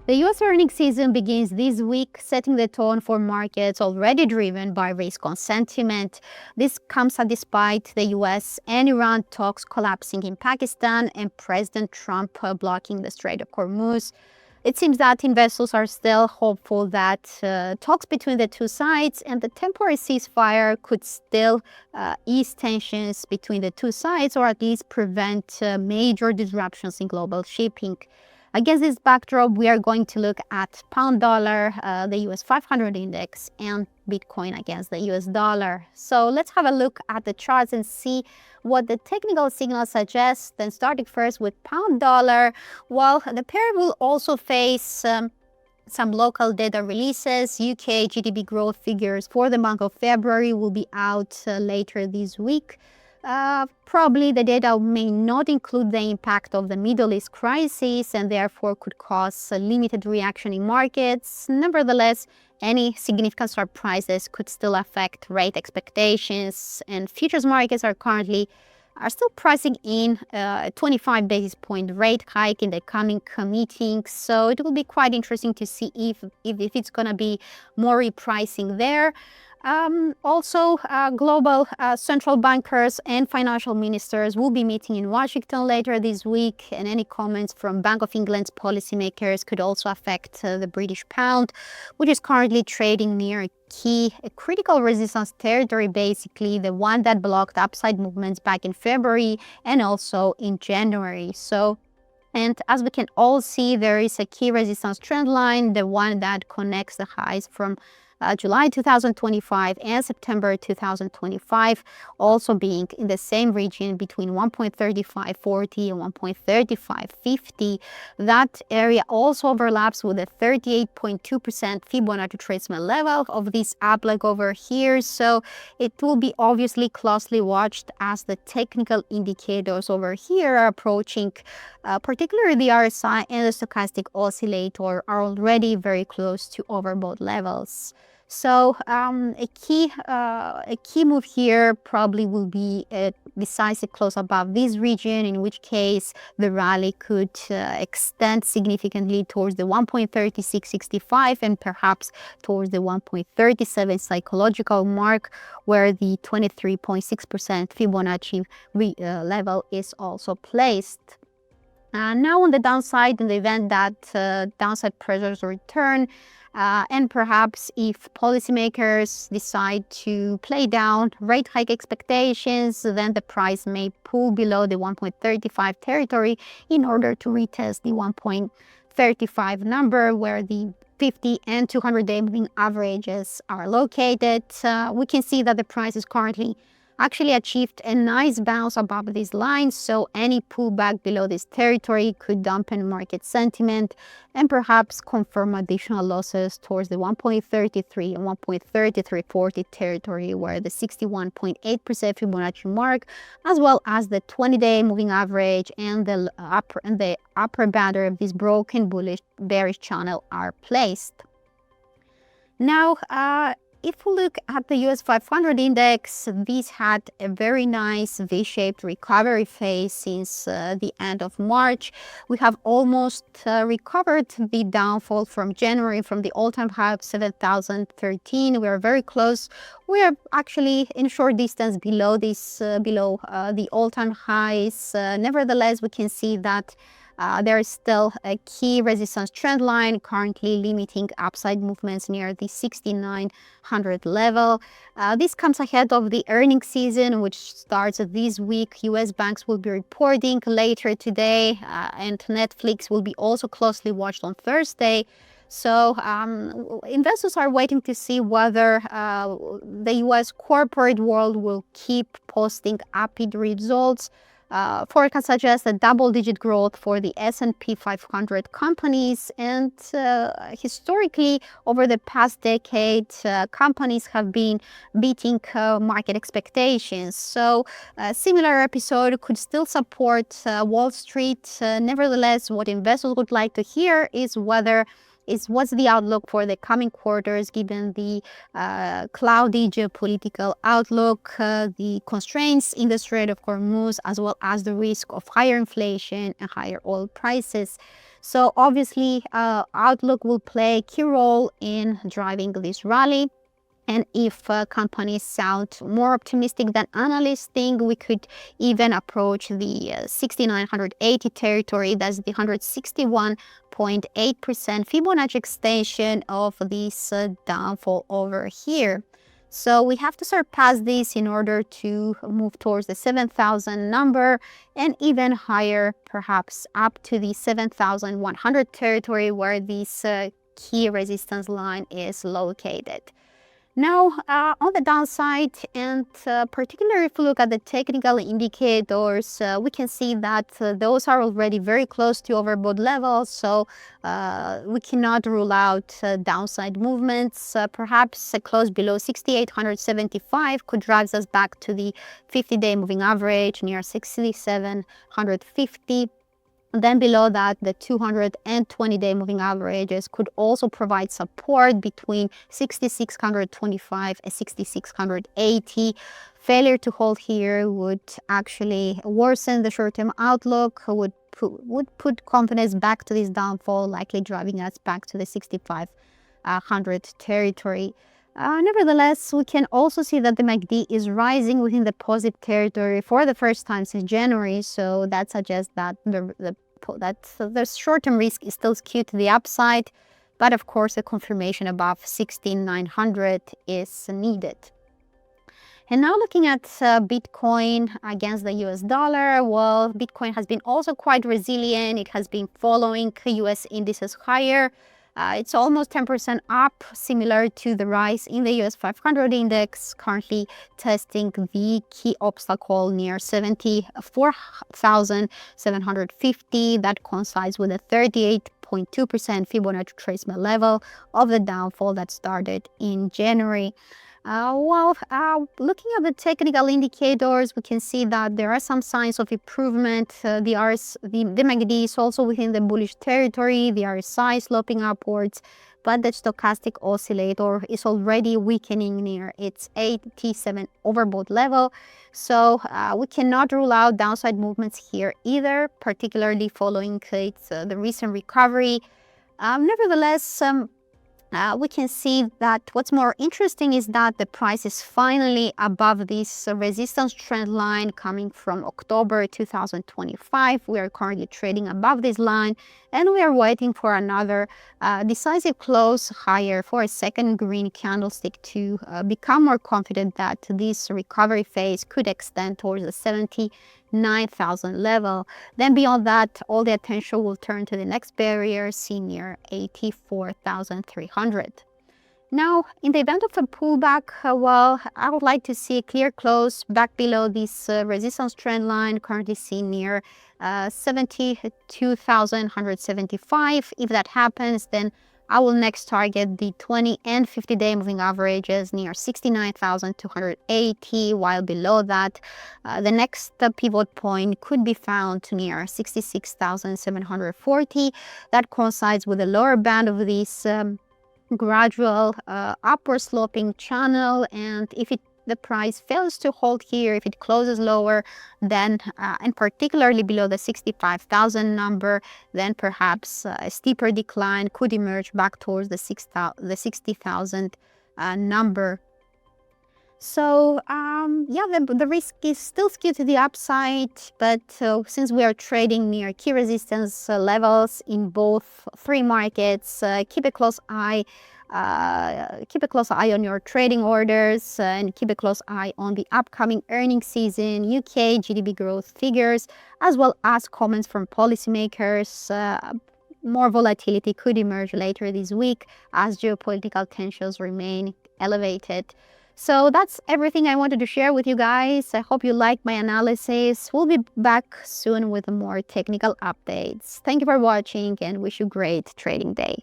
The U.S. earnings season begins this week, setting the tone for markets already driven by risk on sentiment. This comes despite the U.S. and Iran talks collapsing in Pakistan and President Trump blocking the Strait of Hormuz. It seems that investors are still hopeful that talks between the two sides and the temporary ceasefire could still ease tensions between the two sides, or at least prevent major disruptions in global shipping. Against this backdrop, we are going to look at pound dollar, the US 500 index, and Bitcoin against the US dollar. So let's have a look at the charts and see what the technical signals suggest. Then starting first with pound dollar, well, the pair will also face some local data releases. UK GDP growth figures for the month of February will be out later this week. Probably the data may not include the impact of the Middle East crisis and therefore could cause a limited reaction in markets. Nevertheless, any significant surprises could still affect rate expectations, and futures markets are still pricing in a 25 basis point rate hike in the coming meetings. So it will be quite interesting to see if it's going to be more repricing there. Global central bankers and financial ministers will be meeting in Washington later this week, and any comments from Bank of England's policymakers could also affect the British pound, which is currently trading near a critical resistance territory, basically the one that blocked upside movements back in February and also in January. And as we can all see, there is a key resistance trend line, the one that connects the highs from July 2025 and September 2025, also being in the same region between 1.3540 and 1.3550. That area also overlaps with the 38.2% Fibonacci retracement level of this up leg over here. So it will be obviously closely watched as the technical indicators over here are approaching, particularly the RSI and the stochastic oscillator are already very close to overbought levels. So a key move here probably will be a decisive close above this region, in which case the rally could extend significantly towards the 1.3665 and perhaps towards the 1.37 psychological mark, where the 23.6% Fibonacci level is also placed. Now on the downside, in the event that downside pressures return, and perhaps if policymakers decide to play down rate hike expectations, then the price may pull below the 1.35 territory in order to retest the 1.35 number, where the 50 and 200-day moving averages are located. We can see that the price is currently actually achieved a nice bounce above this line, so any pullback below this territory could dampen market sentiment and perhaps confirm additional losses towards the 1.33 and 1.3340 territory, where the 61.8% Fibonacci mark, as well as the 20-day moving average and the upper boundary of this broken bearish channel are placed. Now, if we look at the US 500 index, this had a very nice V-shaped recovery phase since the end of March. We have almost recovered the downfall from January, from the all-time high of 7,013. We are very close. We are actually in short distance below this, the all-time highs. Nevertheless, we can see that there is still a key resistance trend line currently limiting upside movements near the 6,900 level. This comes ahead of the earnings season, which starts this week. US banks will be reporting later today, and Netflix will be also closely watched on Thursday. So investors are waiting to see whether the US corporate world will keep posting upbeat results. Forecasts suggest a double-digit growth for the S&P 500 companies, and historically, over the past decade, companies have been beating market expectations. So a similar episode could still support Wall Street. Nevertheless, what investors would like to hear is what's the outlook for the coming quarters, given the cloudy geopolitical outlook, the constraints in the Strait of Hormuz, as well as the risk of higher inflation and higher oil prices. So obviously, Outlook will play a key role in driving this rally. And if companies sound more optimistic than analysts think, we could even approach the 6,980 territory. That's the 161.8% Fibonacci extension of this downfall over here. So we have to surpass this in order to move towards the 7,000 number and even higher, perhaps up to the 7,100 territory where this key resistance line is located. Now, on the downside, and particularly if we look at the technical indicators, we can see that those are already very close to overbought levels, so we cannot rule out downside movements. Perhaps a close below 6,875 could drive us back to the 50-day moving average near 6,750. Then below that, the 220-day moving averages could also provide support between 6,625 and 6,680. Failure to hold here would actually worsen the short-term outlook, would put confidence back to this downfall, likely driving us back to the 6,500 territory. Nevertheless, we can also see that the MACD is rising within the positive territory for the first time since January, so that suggests that the short-term risk is still skewed to the upside, but of course a confirmation above 16,900 is needed. And now looking at Bitcoin against the US dollar, well, Bitcoin has been also quite resilient. It has been following US indices higher. It's almost 10% up, similar to the rise in the US 500 index, currently testing the key obstacle near 74,750. That coincides with a 38.2% Fibonacci retracement level of the downfall that started in January. Looking at the technical indicators, we can see that there are some signs of improvement. The MACD is also within the bullish territory, the RSI sloping upwards, but the stochastic oscillator is already weakening near its 87 overbought level. So we cannot rule out downside movements here either, particularly following the recent recovery. Nevertheless, we can see that what's more interesting is that the price is finally above this resistance trend line coming from October 2025. We are currently trading above this line, and we are waiting for another decisive close higher for a second green candlestick to become more confident that this recovery phase could extend towards the 79,000 level. Then beyond that, all the attention will turn to the next barrier, seen near 84,300. Now, in the event of a pullback, I would like to see a clear close back below this resistance trend line, currently seen near 72,175. If that happens, then I will next target the 20 and 50-day moving averages near 69,280, while below that, the next pivot point could be found near 66,740. That coincides with the lower band of this gradual upward sloping channel, and if the price fails to hold here, if it closes lower, then and particularly below the 65,000 number, then perhaps a steeper decline could emerge back towards the 60,000 number. So the risk is still skewed to the upside, but since we are trading near key resistance levels in both three markets, keep a close eye on your trading orders, and keep a close eye on the upcoming earnings season, UK GDP growth figures, as well as comments from policymakers. More volatility could emerge later this week as geopolitical tensions remain elevated. So that's everything I wanted to share with you guys. I hope you liked my analysis. We'll be back soon with more technical updates. Thank you for watching and wish you a great trading day.